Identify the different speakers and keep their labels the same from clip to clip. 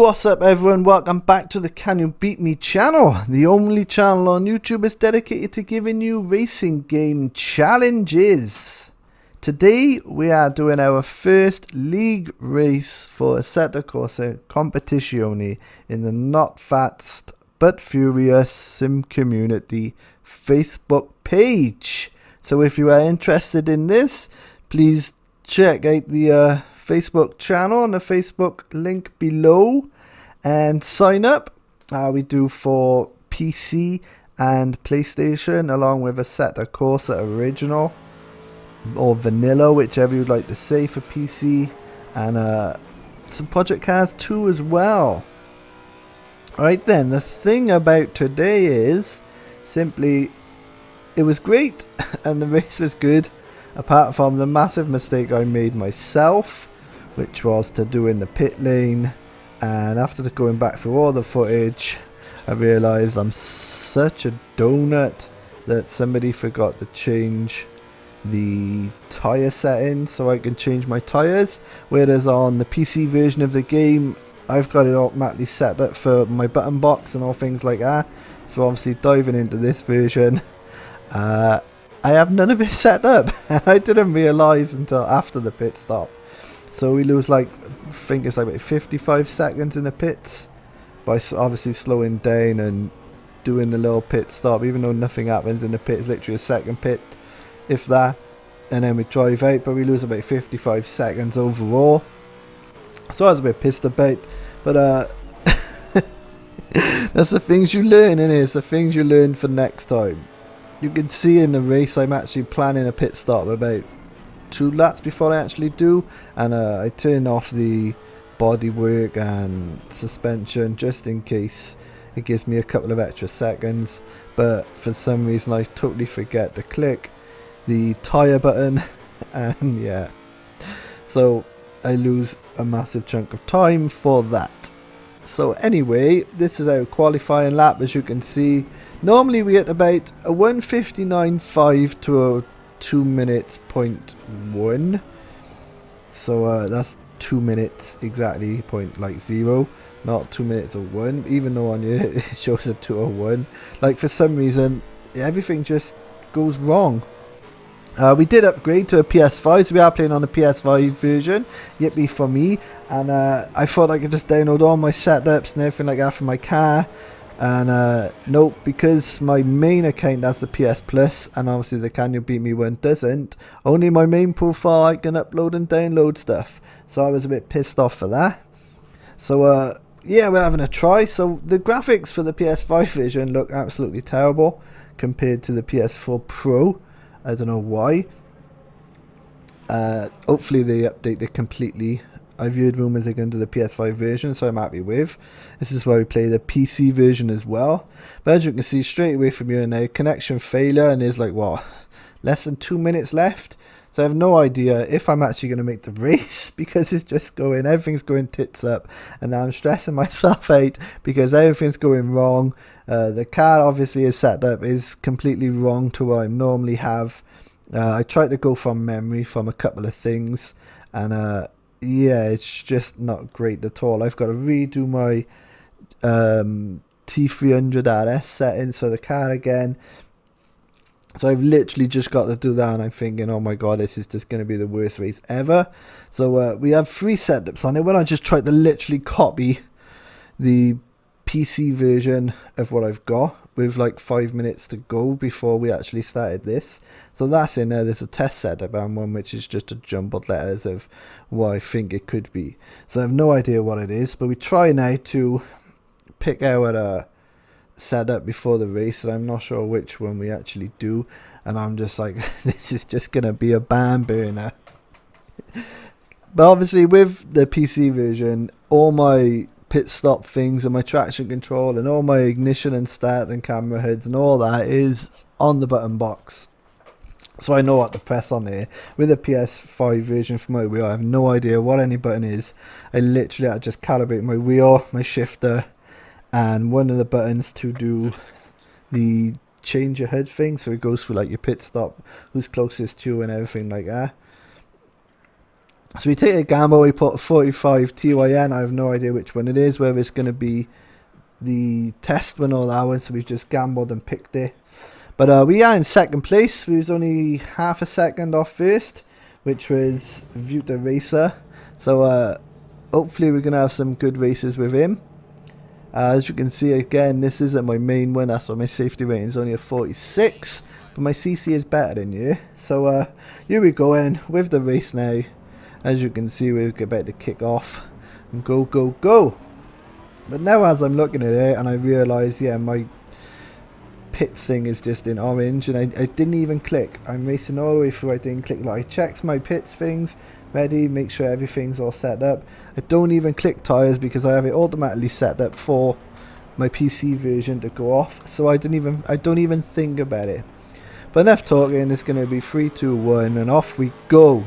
Speaker 1: What's up everyone, welcome back to the Can You Beat Me channel, the only channel on YouTube is dedicated to giving you racing game challenges. Today we are doing our first league race for Assetto Corsa Competizione in the Not Fast But Furious Sim Community Facebook page. So if you are interested in this, please check out the Facebook channel and the Facebook link below and sign up. We do for PC and PlayStation, along with Assetto Corsa Original or Vanilla, whichever you'd like to say, for PC, and some Project Cars 2 as well. Alright then, the thing about today is simply it was great and the race was good, apart from the massive mistake I made myself, which was to do in the pit lane. And after going back through all the footage, I realised I'm such a donut that somebody forgot to change the tyre settings so I can change my tyres, whereas on the PC version of the game I've got it automatically set up for my button box and all things like that. So obviously diving into this version, I have none of it set up. I didn't realise until after the pit stop. So we lose, like, I think it's like about 55 seconds in the pits by obviously slowing down and doing the little pit stop, even though nothing happens in the pit. It's literally a second pit, if that, and then we drive out, but we lose about 55 seconds overall. So I was a bit pissed about, but that's the things you learn, innit? It's the things you learn for next time. You can see in the race I'm actually planning a pit stop about 2 laps before I actually do, and I turn off the bodywork and suspension just in case it gives me a couple of extra seconds, but for some reason I totally forget to click the tyre button and yeah, so I lose a massive chunk of time for that. So anyway, this is our qualifying lap. As you can see, normally we hit about a 1:59.5 to a 2 minutes point 1, so that's 2 minutes exactly point like 0, not 2 minutes of 1, even though on here it shows a 2:01. Like, for some reason everything just goes wrong. We did upgrade to a PS5, so we are playing on the PS5 version, yippee for me, and I thought I could just download all my setups and everything like that for my car. And nope, because my main account has the PS Plus, and obviously the Can You Beat Me one doesn't, only my main profile I can upload and download stuff. So I was a bit pissed off for that. So yeah, we're having a try. So the graphics for the PS5 version look absolutely terrible compared to the PS4 Pro. I don't know why. Hopefully they update it completely. I've heard rumours they're going to do the PS5 version, so I'm happy with. This is why we play the PC version as well. But as you can see straight away from here now, connection failure, and there's like, what, less than 2 minutes left. So I have no idea if I'm actually going to make the race, because it's just going, everything's going tits up. And now I'm stressing myself out because everything's going wrong. The car obviously is set up, is completely wrong to what I normally have. I tried to go from memory from a couple of things, and yeah, it's just not great at all. I've got to redo my T300 RS settings for the car again. So I've literally just got to do that, and I'm thinking, oh my god, this is just going to be the worst race ever. So we have 3 setups on it. When I just tried to literally copy the PC version of what I've got, with like 5 minutes to go before we actually started this. So that's in there. There's a test setup and one which is just a jumbled letters of what I think it could be. So I have no idea what it is, but we try now to pick our setup before the race, and I'm not sure which one we actually do, and I'm just like, this is just gonna be a barn burner. But obviously with the PC version, all my pit stop things and my traction control and all my ignition and start and camera heads and all that is on the button box, so I know what to press on there. With the PS5 version for my wheel, I have no idea what any button is. I literally had to just calibrate my wheel, my shifter, and one of the buttons to do the change your HUD thing, so it goes through like your pit stop, who's closest to you and everything like that. So we take a gamble, we put 45 TYN, I have no idea which one it is, whether it's going to be the test one or that one, so we've just gambled and picked it. But we are in second place. We was only half a second off first, which was the racer. So hopefully we're going to have some good races with him. As you can see, again, this isn't my main one. That's why my safety rating is only a 46. But my CC is better than you. So here we go in with the race now. As you can see, we're about to kick off. And go, go, go. But now as I'm looking at it and I realise, yeah, my pit thing is just in orange. And I didn't even click. I'm racing all the way through. I didn't click. Like, I checked my pits things. Ready, make sure everything's all set up. I don't even click tires because I have it automatically set up for my PC version to go off, so I don't even think about it. But enough talking. It's going to be 3, 2, 1 and off we go.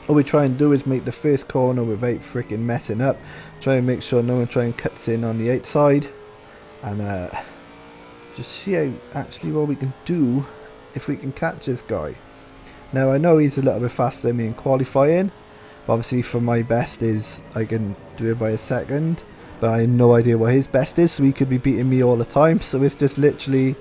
Speaker 1: All we try and do is make the first corner without freaking messing up. Try and make sure no one try and cuts in on the outside, and just see how actually what we can do if we can catch this guy. Now I know he's a little bit faster than me in qualifying, but obviously for my best is I can do it by a second, but I have no idea what his best is, so he could be beating me all the time, so it's just literally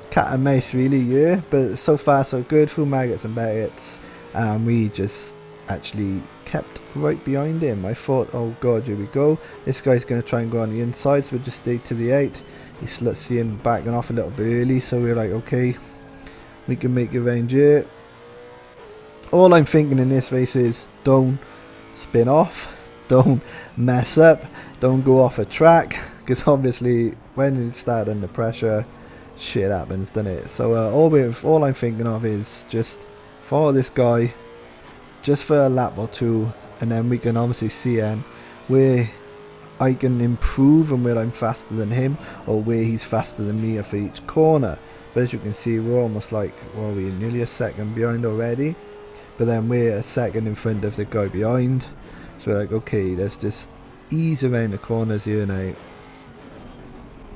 Speaker 1: cat and mouse really, yeah. But so far so good, through maggots and baggots, and we just actually kept right behind him. I thought, oh god, here we go, this guy's going to try and go on the inside, so we just stayed to the 8. Let's see him backing off a little bit early, so we're like, okay, we can make a range here. All I'm thinking in this race is don't spin off, don't mess up, don't go off a track, because obviously when you start under pressure, shit happens, doesn't it? So all I'm thinking of is just follow this guy just for a lap or two, and then we can obviously see where I can improve and where I'm faster than him, or where he's faster than me for each corner. But as you can see, we're almost like, well, we're nearly a second behind already. But then we're a second in front of the guy behind. So we're like, okay, let's just ease around the corners here now.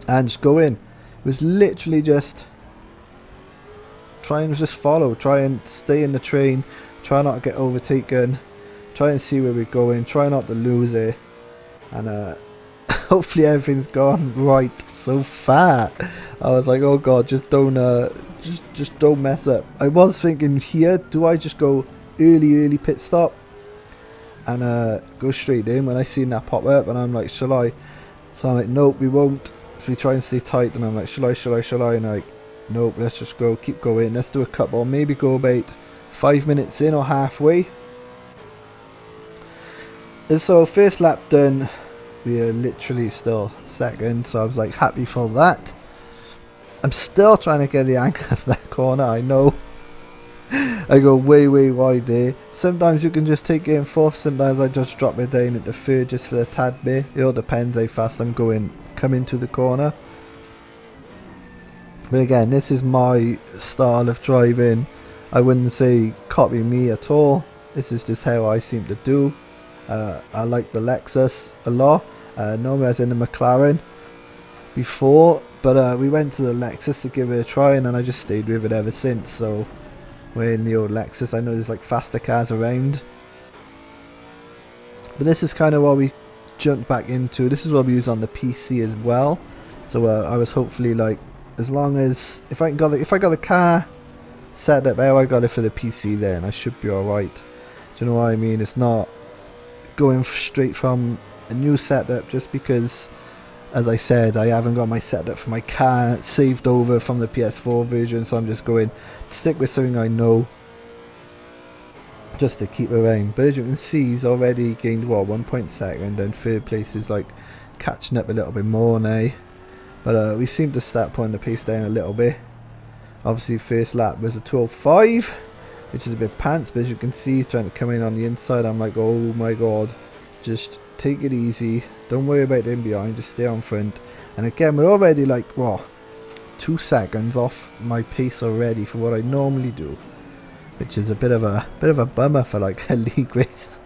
Speaker 1: And just go in. It was literally just try and just follow. Try and stay in the train. Try not to get overtaken. Try and see where we're going. Try not to lose it. And hopefully everything's gone right so far. I was like, oh god, just don't just don't mess up. I was thinking here, do I just go early pit stop and go straight in when I seen that pop up, and I'm like, shall I? So I'm like, nope, we won't. So we try and stay tight, and I'm like, shall I? And like, nope, let's just go, keep going. Let's do a couple, maybe go about 5 minutes in or halfway. And so first lap done, we are literally still second, so I was like happy for that. I'm still trying to get the angle of that corner. I know I go way wide there. Sometimes you can just take it in fourth, sometimes I just drop it down into third just for a tad bit. It all depends how fast I'm coming to the corner. But again, this is my style of driving. I wouldn't say copy me at all. This is just how I seem to do. I like the Lexus a lot. Normally I was in the McLaren before, but we went to the Lexus to give it a try, and then I just stayed with it ever since. So we're in the old Lexus. I know there's like faster cars around, but this is kind of what we jumped back into. This is what we use on the PC as well. So I was hopefully like, as long as if I got the car set up how I got it for the PC, then I should be alright. Do you know what I mean? It's not going straight from a new setup just because, as I said, I haven't got my setup for my car saved over from the PS4 version, so I'm just going to stick with something I know just to keep around. But as you can see, he's already gained what, 1 point second, and third place is like catching up a little bit more now. But we seem to start putting the pace down a little bit. Obviously first lap was a 12.5, which is a bit pants, but as you can see he's trying to come in on the inside. I'm like, oh my god, just take it easy, don't worry about them behind, just stay on front. And again, we're already like, what, 2 seconds off my pace already for what I normally do, which is a bit of a bummer for like a league race.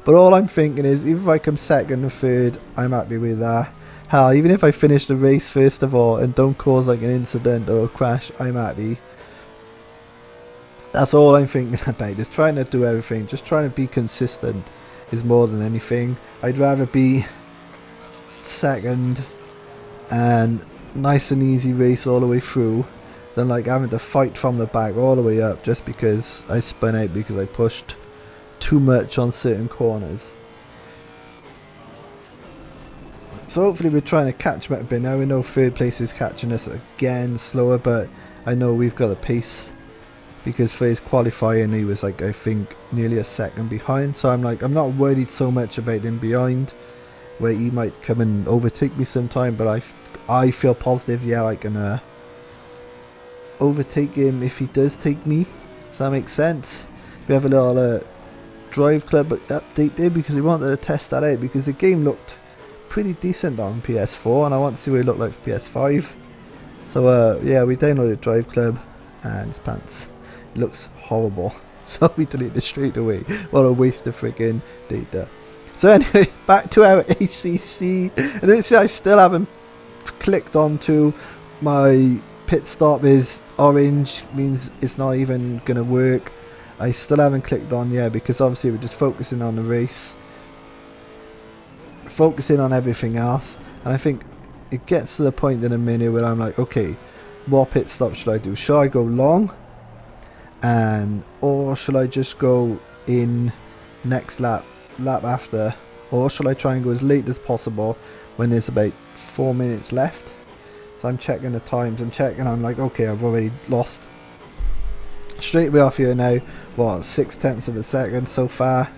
Speaker 1: But all I'm thinking is, even if I come second or third, I'm happy with that. Hell, even if I finish the race first of all and don't cause like an incident or a crash, I'm happy. That's all I'm thinking about, is trying to do everything, just trying to be consistent is more than anything. I'd rather be second and nice and easy race all the way through than like having to fight from the back all the way up just because I spun out because I pushed too much on certain corners. So hopefully we're trying to catch him a bit now. We know third place is catching us again slower, but I know we've got the pace because for his qualifying he was like, I think, nearly a second behind. So I'm like, I'm not worried so much about him behind, where he might come and overtake me sometime, but I feel positive, yeah, I can overtake him if he does take me. Does that make sense? We have a little Drive Club update there because we wanted to test that out because the game looked pretty decent on PS4 and I want to see what it looked like for PS5. So yeah, we downloaded Drive Club and his pants. It looks horrible, so we deleted it straight away. What a waste of freaking data. So anyway, back to our ACC, and I still haven't clicked onto my pit stop is orange, means it's not even going to work. I still haven't clicked on yet because obviously we're just focusing on the race, focusing on everything else, and I think it gets to the point in a minute where I'm like, okay, what pit stop should I do? Should I go long, or should I just go in next lap after, or should I try and go as late as possible when there's about 4 minutes left? So I'm checking the times, I'm like, okay, I've already lost straight away off here now, what, 0.6 of a second so far.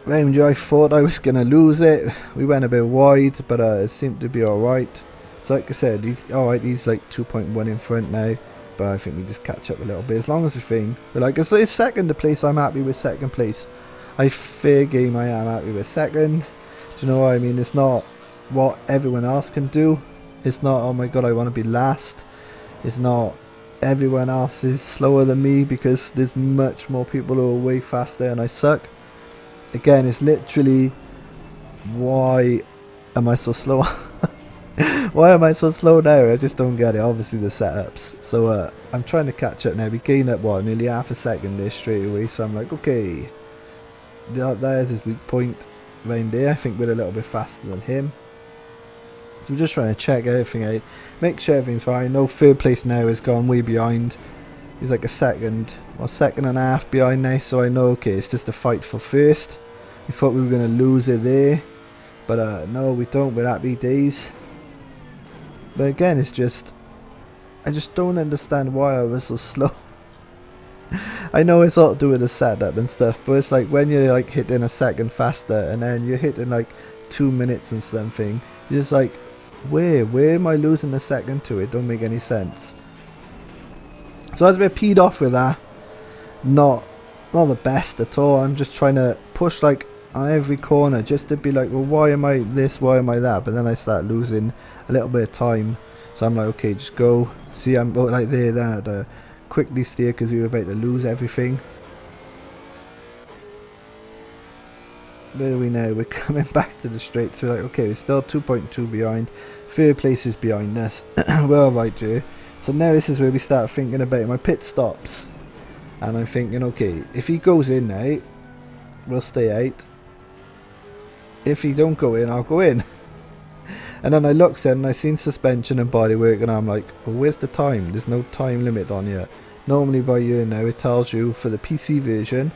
Speaker 1: I thought I was going to lose it. We went a bit wide, but it seemed to be alright. So like I said, he's alright, he's like 2.1 in front now, but I think we just catch up a little bit. As long as the thing, but like, as it's second place, I'm happy with second place. Fair game, I am happy with second. Do you know what I mean? It's not what everyone else can do. It's not, oh my god, I want to be last. It's not everyone else is slower than me, because there's much more people who are way faster and I suck. Again, it's literally, why am I so slow? Why am I so slow now? I just don't get it. Obviously the setups. So I'm trying to catch up now. We gained up, what, nearly half a second there straight away. So I'm like, okay, there's his weak point right there. I think we're a little bit faster than him. So we're just trying to check everything out, make sure everything's fine. No, third place now has gone way behind. He's like a second and a half behind now, so I know, okay, it's just a fight for first. We thought we were going to lose it there, but no, we don't. We're happy days. But again, it's just, I just don't understand why I was so slow. I know it's all to do with the setup and stuff, but it's like when you're like hitting a second faster and then you're hitting like 2 minutes and something, you're just like, where am I losing a second to? It don't make any sense. So I was a bit peed off with that. Not the best at all. I'm just trying to push like on every corner just to be like, well, why am I this, why am I that? But then I start losing a little bit of time, so I'm like, okay, just go. See, I'm like there, then I had to quickly steer because we were about to lose everything. Where are we now? We're coming back to the straight, so we're like, okay, we're still 2.2 behind. Third place is behind us. We're alright, Joe. So now this is where we start thinking about my pit stops, and I'm thinking, okay, if he goes in now, we'll stay out. If he don't go in, I'll go in. And then I looked and I seen suspension and bodywork, and I'm like, well, where's the time? There's no time limit on here. Normally by year now it tells you for the PC version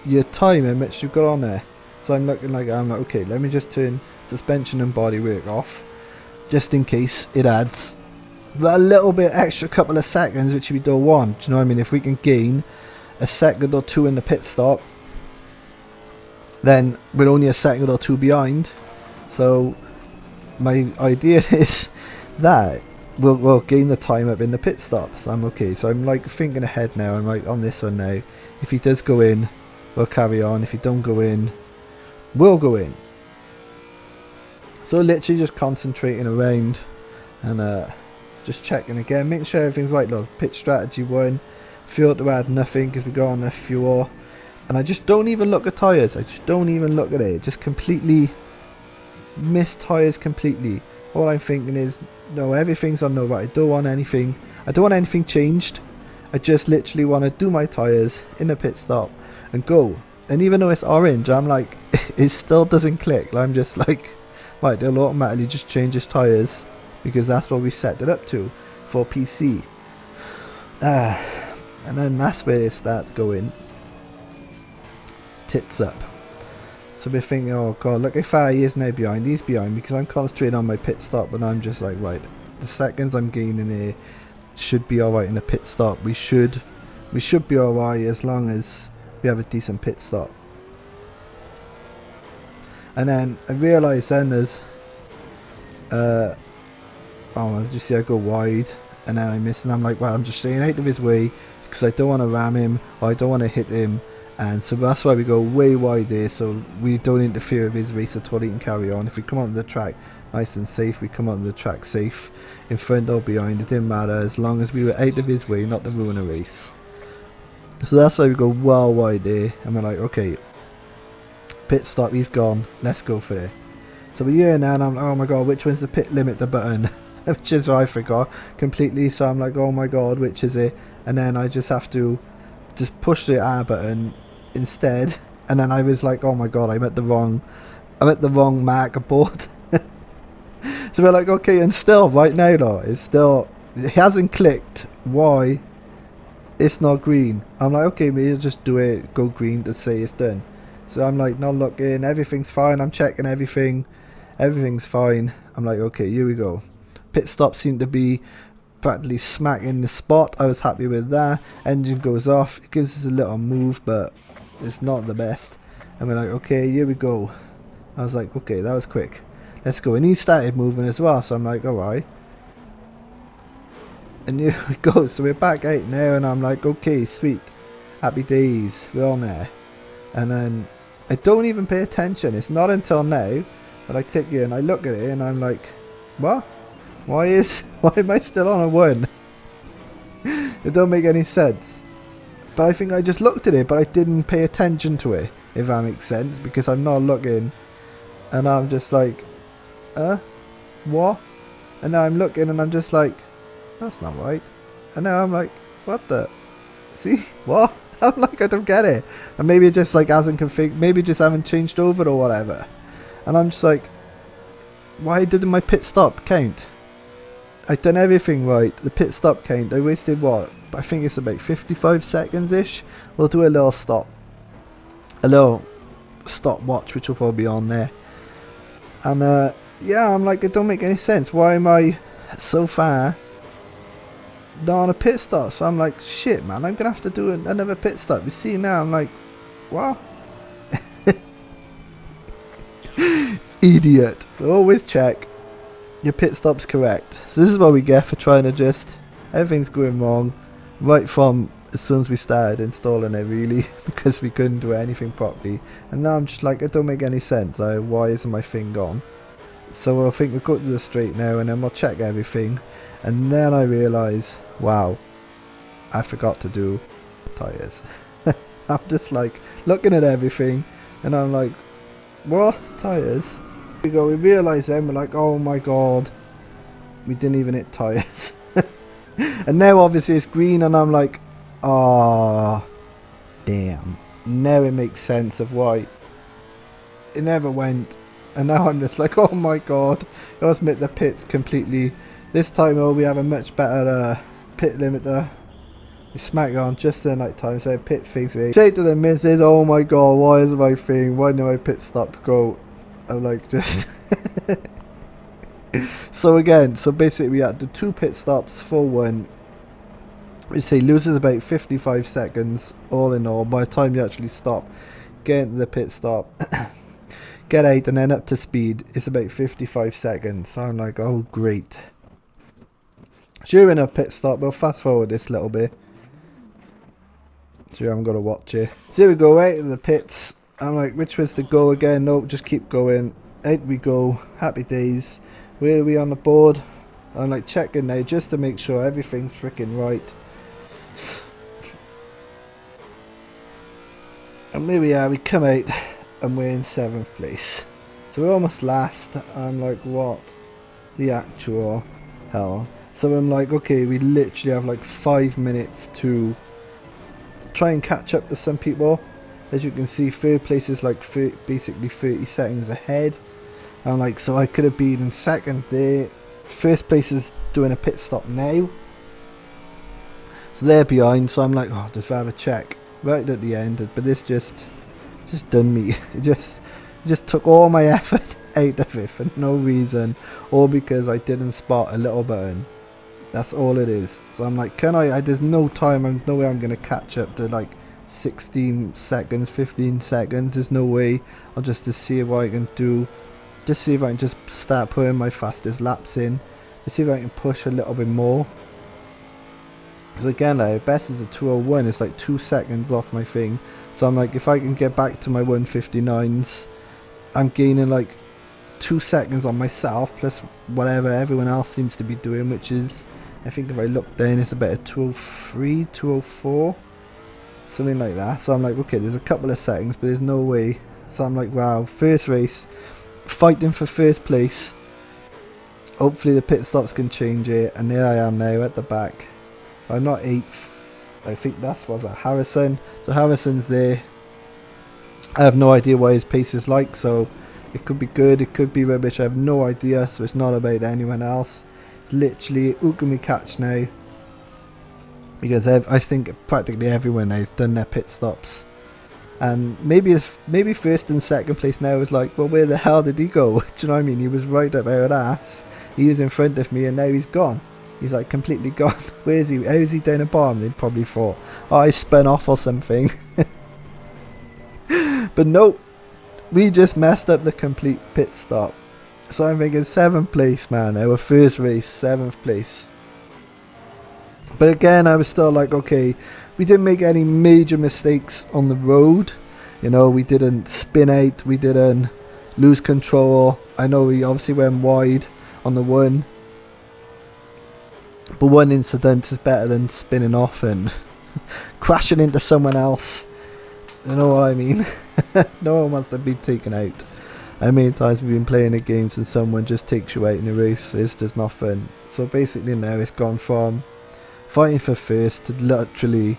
Speaker 1: your time how much you've got on there. So I'm looking like, I'm like, okay, let me just turn suspension and bodywork off, just in case it adds that little bit extra couple of seconds, which we don't want. Do you know what I mean? If we can gain a second or two in the pit stop, then we're only a second or two behind. So my idea is that we'll gain the time up in the pit stops. I'm okay. So I'm like thinking ahead now. I'm like on this one now. If he does go in, we'll carry on. If he don't go in, we'll go in. So literally just concentrating around and just checking again, making sure everything's right. Look, pit strategy 1, fuel to add nothing because we go on the fuel, and I just don't even look at tyres. I just don't even look at it. Just completely miss tyres completely. All I'm thinking is, no, everything's on no right. I don't want anything I don't want anything changed. I just literally want to do my tyres in a pit stop and go. And even though it's orange, I'm like, it still doesn't click. I'm just like, right, they'll automatically just change its tyres because that's what we set it up to for PC. And then that's where it starts going tits up. So we're thinking, oh god, look how far he is now behind. He's behind because I'm concentrating on my pit stop, and I'm just like, right, the seconds I'm gaining here should be alright in the pit stop. We should be alright as long as we have a decent pit stop. And then I realised then there's oh, as you see, I go wide and then I miss, and I'm like, well, I'm just staying out of his way because I don't want to ram him or I don't want to hit him. And so that's why we go way wide there, so we don't interfere with his race at all. He can carry on. If we come onto the track nice and safe, we come onto the track safe, in front or behind, it didn't matter as long as we were out of his way, not to ruin a race. So that's why we go well wide there, and we're like, okay, pit stop, he's gone, let's go for it. So we're here now, and I'm like, oh my god, which one's the pit limiter button? Which is what I forgot completely. So I'm like, oh my god, which is it? And then I just have to just push the R button instead, and then I was like, oh my god, I'm at the wrong marker board. So we're like, okay, and still right now though, it hasn't clicked why it's not green. I'm like, okay, maybe just do it, go green to say it's done. So I'm like, not looking, everything's fine, I'm checking everything's fine. I'm like, okay, here we go. Pit stop seemed to be practically smack in the spot. I was happy with that. Engine goes off, it gives us a little move, but it's not the best. And we're like, okay, here we go. I was like, okay, that was quick, let's go. And he started moving as well, so I'm like, alright. And here we go. So we're back out now, and I'm like, okay, sweet, happy days, we're on there. And then I don't even pay attention. It's not until now that I click here and I look at it and I'm like, what? Why am I still on a 1? It don't make any sense. But I think I just looked at it, but I didn't pay attention to it, if that makes sense, because I'm not looking. And I'm just like, what? And now I'm looking and I'm just like, that's not right. And now I'm like, what the? See? What? I'm like, I don't get it. And maybe it just like hasn't configured, maybe just haven't changed over or whatever. And I'm just like, why didn't my pit stop count? I've done everything right. The pit stop count, I wasted what? I think it's about 55 seconds ish. We'll do a little stop. A little stopwatch, which will probably be on there. And yeah, I'm like, it don't make any sense. Why am I so far not on a pit stop? So I'm like, shit man, I'm gonna have to do another pit stop. You see now, I'm like, what? Idiot. So always check your pit stop's correct. So this is what we get for trying to just, everything's going wrong right from as soon as we started installing it, really, because we couldn't do anything properly. And now I'm just like, it don't make any sense. Why isn't my thing gone? So I think we'll go to the straight now, and then we'll check everything. And then I realise, wow, I forgot to do tyres. I'm just like looking at everything and I'm like, what? Tyres? We go, we realise then, we're like, oh my god, we didn't even hit tyres. And now obviously it's green, and I'm like, oh damn. Now it makes sense of why it never went. And now I'm just like, oh my god, I must make the pit completely. This time we have a much better pit limiter. We smack it on just in the night time, so pit fixing. Say to the missus, oh my god, why is my thing, why did my pit stop go? I'm like, just so again, so basically we had to 2 pit stops for 1, which say loses about 55 seconds all in all by the time you actually stop, get into the pit stop, get out, and then up to speed. It's about 55 seconds. So I'm like, oh great. During a pit stop, we'll fast forward this little bit, so you haven't got to watch it. So here we go, out of the pits. I'm like, which was to go again? Nope, just keep going. Out we go, happy days. Where are we on the board? I'm like checking now just to make sure everything's freaking right. And here we are, we come out and we're in 7th place. So we're almost last. I'm like, what the actual hell? So I'm like, okay, we literally have like 5 minutes to try and catch up to some people. As you can see, third place is like basically 30 seconds ahead. I'm like, so I could have been in second there. First place is doing a pit stop now, so they're behind. So I'm like, oh, just rather check right at the end. But this just done me. It just took all my effort out of it for no reason, or because I didn't spot a little button. That's all it is. So I'm like, there's no time, no way I'm gonna catch up to like 16 seconds, 15 seconds. There's no way. I'll just to see what I can do. Just see if I can just start putting my fastest laps in. Let's see if I can push a little bit more. Because again, like, best is a 201. It's like 2 seconds off my thing. So I'm like, if I can get back to my 159s, I'm gaining like 2 seconds on myself, plus whatever everyone else seems to be doing, which is, I think if I look down, it's about a 203, 204, something like that. So I'm like, okay, there's a couple of seconds, but there's no way. So I'm like, wow, first race, fighting for first place. Hopefully the pit stops can change it, and there I am now at the back. I'm not 8th. I think that's what's that, Harrison. So Harrison's there. I have no idea what his pace is like, so it could be good, it could be rubbish, I have no idea. So it's not about anyone else. It's literally who can we catch now, because I think practically everyone has done their pit stops. And maybe first and second place now is like, well, where the hell did he go? Do you know what I mean? He was right up our ass. He was in front of me, and now he's gone. He's like completely gone. Where is he? How is he down the bottom? They probably thought, oh, I spun off or something. But nope, we just messed up the complete pit stop. So I'm thinking 7th place, man. Our first race, 7th place. But again, I was still like, okay, we didn't make any major mistakes on the road. You know, we didn't spin out, we didn't lose control. I know we obviously went wide on the one, but one incident is better than spinning off and crashing into someone else. You know what I mean? No one wants to be taken out. How many times we've been playing the games and someone just takes you out in a race? It's just not fun. So basically now it's gone from fighting for first to literally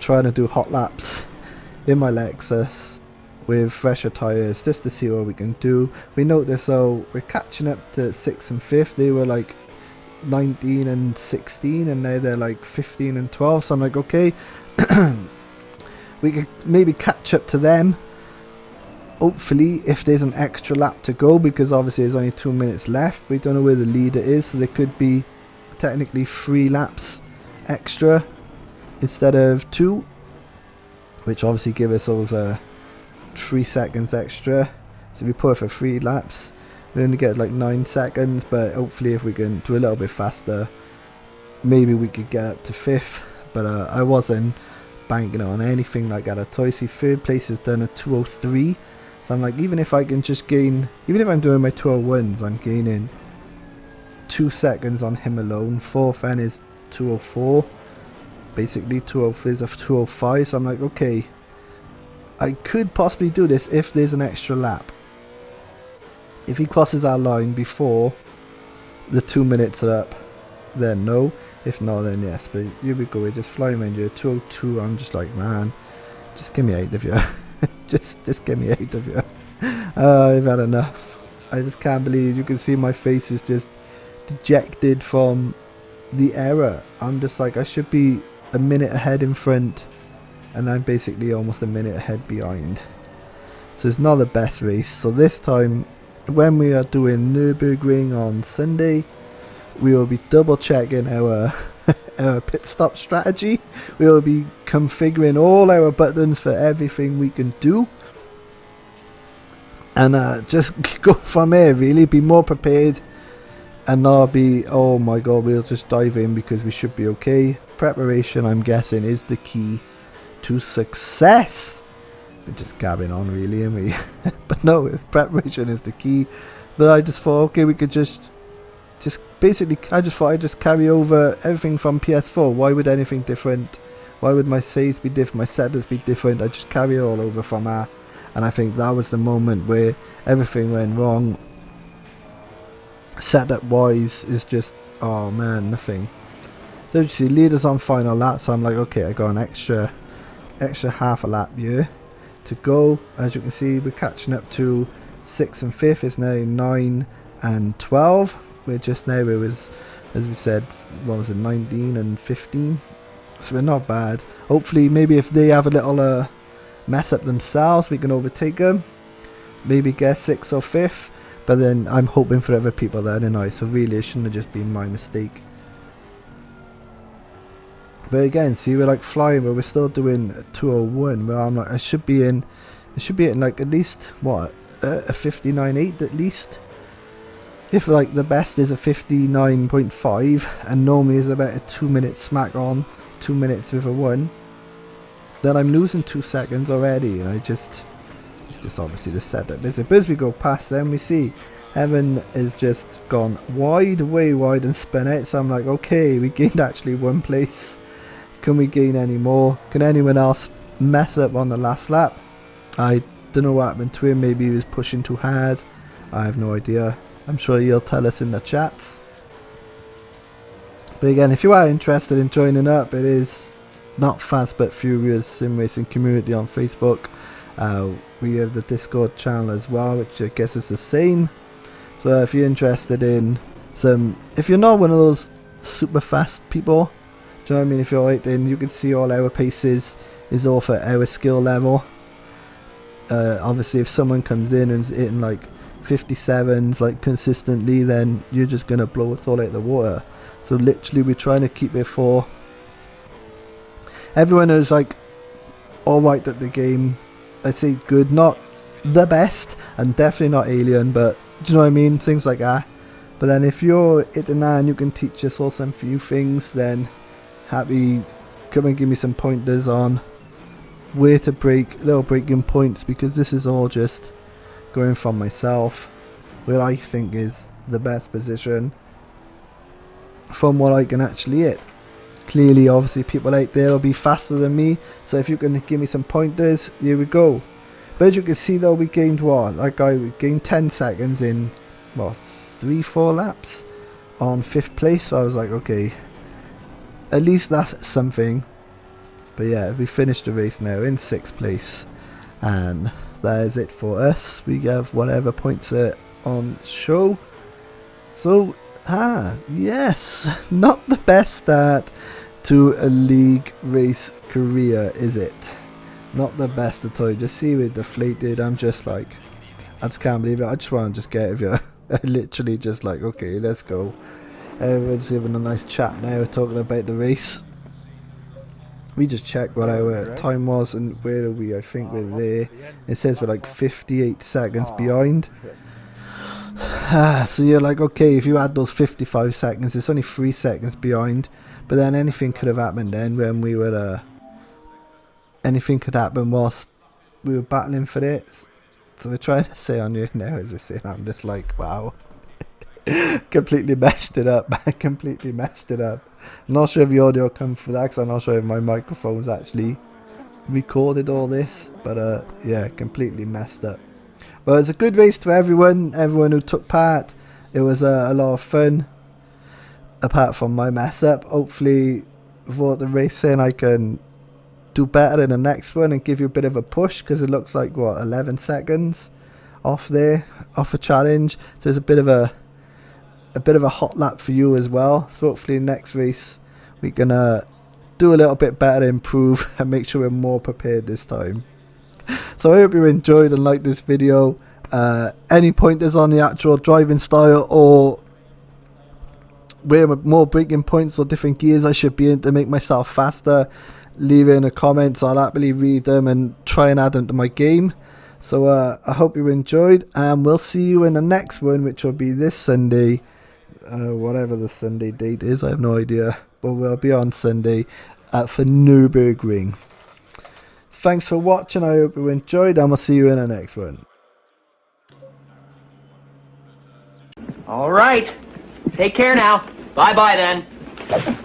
Speaker 1: trying to do hot laps in my Lexus with fresher tyres just to see what we can do. We notice, so we're catching up to 6th and 5th. They were like 19 and 16, and now they're like 15 and 12. So I'm like, okay, we could maybe catch up to them, hopefully, if there's an extra lap to go, because obviously there's only 2 minutes left. We don't know where the leader is, so there could be technically 3 laps extra instead of 2, which obviously give us those 3 seconds extra. So if we put it for 3 laps, we only get like 9 seconds, but hopefully if we can do a little bit faster, maybe we could get up to 5th. But I wasn't banking on anything like that at all. See, 3rd place is done at 203, so I'm like, even if I can just gain, even if I'm doing my 201s, I'm gaining 2 seconds on him alone. 4th then is 204, basically 204 is a 205. So I'm like, okay, I could possibly do this if there's an extra lap. If he crosses our line before the 2 minutes are up, then no. If not, then yes. But here we go, we're just flying around here. 202, I'm just like, man, just get me out of here. just get me out of here. I've had enough. I just can't believe, you can see my face is just dejected from the error. I'm just like, I should be a minute ahead in front, and I'm basically almost a minute ahead behind. So it's not the best race. So this time, when we are doing Nürburgring on Sunday, we will be double checking our pit stop strategy. We will be configuring all our buttons for everything we can do, and just go from there. Really be more prepared, and not be, oh my god, we'll just dive in because we should be okay. Preparation, I'm guessing, is the key to success. We're just gabbing on really, aren't we? But no, preparation is the key. But I just thought, okay, we could just basically, I just thought I'd just carry over everything from PS4. Why would anything different? Why would my saves be different, my settings be different? I just carry it all over from that. And I think that was the moment where everything went wrong. Setup wise is just Oh man, nothing. So you see, leaders on final lap, so I'm like, okay, I got an extra half a lap here to go. As you can see, we're catching up to 6th and 5th. It's now 9 and 12. We're just now, it was, as we said, what was it, 19 and 15. So we're not bad. Hopefully, maybe if they have a little mess up themselves, we can overtake them. Maybe get 6th or 5th. But then I'm hoping for other people there tonight. So really, it shouldn't have just been my mistake. But again, see, we're like flying, but we're still doing 201. Well, I'm like, I should be in like at least what, a 59.8 at least. If like the best is a 59.5, and normally is about a 2 minute smack on, 2 minutes with a 1, then I'm losing 2 seconds already, and it's just obviously the setup, is it? But as we go past them, we see Evan has just gone wide, way wide, and spun out. So I'm like, okay, we gained actually 1 place. Can we gain any more? Can anyone else mess up on the last lap? I don't know what happened to him. Maybe he was pushing too hard. I have no idea. I'm sure you'll tell us in the chats. But again, if you are interested in joining up, it is Not Fast But Furious Sim Racing Community on Facebook. We have the Discord channel as well, which I guess is the same. So if you're interested in some, if you're not one of those super fast people, do you know what I mean? If you're right, then you can see all our paces is all for our skill level. Obviously, if someone comes in and is hitting like 57s like consistently, then you're just gonna blow it all out the water. So literally, we're trying to keep it for everyone who's like alright at the game. I say good, not the best, and definitely not alien, but do you know what I mean? Things like that. But then if you're hitting that and you can teach us all some few things, then happy, come and give me some pointers on where to break, little breaking points, because this is all just going from myself, where I think is the best position from what I can actually hit. Clearly, obviously, people out there will be faster than me, so if you can give me some pointers, here we go. But as you can see though, we gained what? That guy, we gained 10 seconds in, what, 3-4 laps on 5th place, so I was like, okay, at least that's something. But yeah, we finished the race now in 6th place, and that is it for us. We have whatever points are on show. So, yes, not the best start to a league race career, is it? Not the best at all. Just see we're deflated. I'm just like, I just can't believe it. I just want to just get out of here. I literally just like, okay, let's go. Everyone's having a nice chat now, talking about the race. We just checked what our time was and where are we? I think we're there. It says we're like 58 seconds behind. So you're like, okay, if you add those 55 seconds, it's only 3 seconds behind. But then anything could have happened then when we were, anything could happen whilst we were battling for this. So we're trying to say on you now, as I say, I'm just like, wow. Completely messed it up. I completely messed it up. I'm not sure if the audio comes through that, because I'm not sure if my microphone's actually recorded all this. But yeah, completely messed up. But it was a good race to everyone who took part. It was a lot of fun, apart from my mess up. Hopefully, for the racing, I can do better in the next one and give you a bit of a push, because it looks like, what, 11 seconds off there, off a challenge. So there's a bit of a hot lap for you as well. So hopefully next race we can do a little bit better, improve, and make sure we're more prepared this time. So I hope you enjoyed and liked this video. Any pointers on the actual driving style, or where more braking points or different gears I should be in to make myself faster, leave it in the comments. I'll happily read them and try and add them to my game. So I hope you enjoyed, and we'll see you in the next one, which will be this Sunday. Whatever the Sunday date is, I have no idea, but we'll be on Sunday for Nürburgring. Thanks for watching. I hope you enjoyed, and we'll see you in the next one.
Speaker 2: All right, take care now. Bye bye then.